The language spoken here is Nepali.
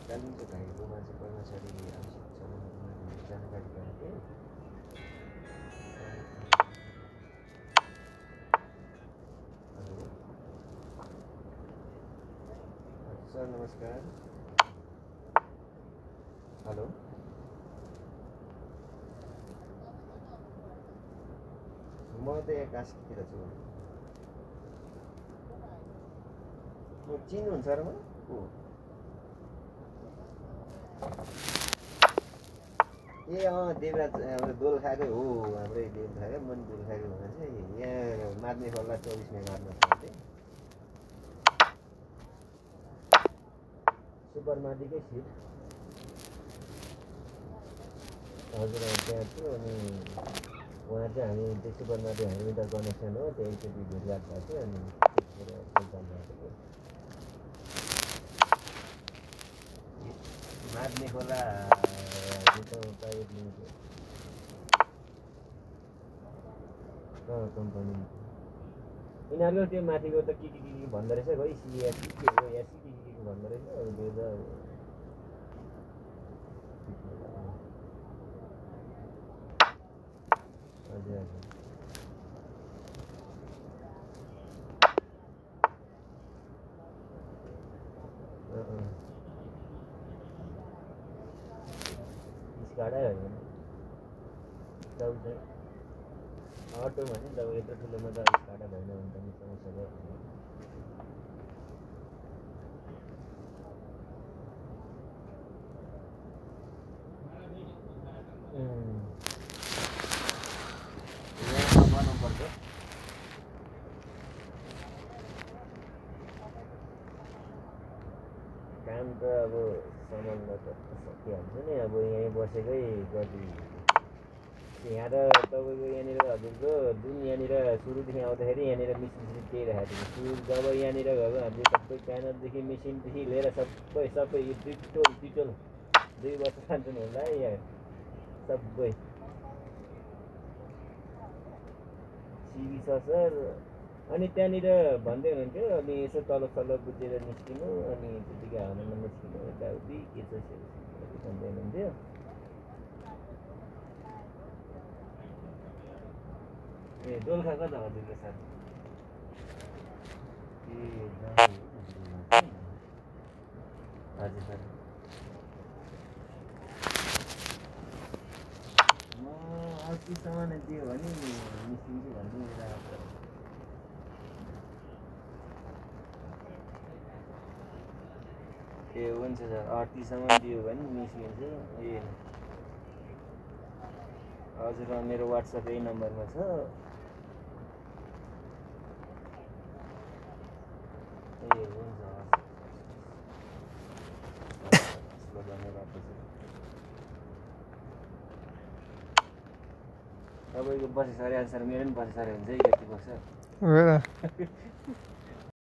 कालिम्पोङ घाइतेमा चाहिँ कर्मचारी आवश्यक छन् जानकारी गराए। हेलो सर नमस्कार। हेलो म त यहाँ कास्कीतिर छु। चिन्नुहुन्छ र म को ए देवराज हाम्रो दोलखाकै हो। हाम्रै दोलखाकै मन दोलखाकै हुँदा चाहिँ यहाँ मार्ने खोला 24 माइल मार्न सक्थे सुपर मार्केटकै सिट। हजुर त्यहाँ छु। अनि उहाँ चाहिँ हामी त्यो सुपर मार्केट हामी इन्टर कनेक्सन हो त्यही एकचोटि भेटघाट भएको थियो। अनि त्यतिखेर बोलचाल भएको थियो। मार्ने खोला प्राइभेट लिमिटेड कम्पनी यिनीहरूको त्यो माथिको त के भन्दो रहेछ खै सिएससी के हो एससी के भन्दो रहेछ। त्यो त हजुर हजुर स्काडै होइन अटोमा नि अब यत्रो ठुलोमा त स्काडा भएन भने पनि समस्या भयो। यहाँ बनाउनुपर्छ। काम त अब सम्हाल्न त सकिहाल्छ नि। अब यहीँ बसेकै कति यहाँ त तपाईँको यहाँनिर हजुरको जुन यहाँनिर सुरुदेखि आउँदाखेरि यहाँनिर मिसिन केही राखेको थियो। सुरु जब यहाँनिर गएको हामीले सबै प्यानलदेखि मेसिनदेखि लिएर सबै डिटोल 2 वर्ष खान्छन् होला यहाँ सबै सिबी सर। अनि त्यहाँनिर भन्दै हुनुहुन्थ्यो अनि यसो तलब बुझेर निस्किनु अनि त्यतिकै हाउनमा निस्किनु यताउति के छ भन्दै हुनुहुन्थ्यो। ए दोलखा कता हजुरको साथी ए हजुर सर म अस्तिसम्म नै दियो भने निस्किन्छु भन्ने राखेको ए हुन्छ सर 38सम्म दियो भने निस्किन्छु। ए हजुर मेरो वाट्सएप यही नम्बरमा छ। ए हुन्छ धन्यवाद। तपाईँको 82 सारे आन्सर मेरो पनि 82 सारे हुन्छ है कति बक्स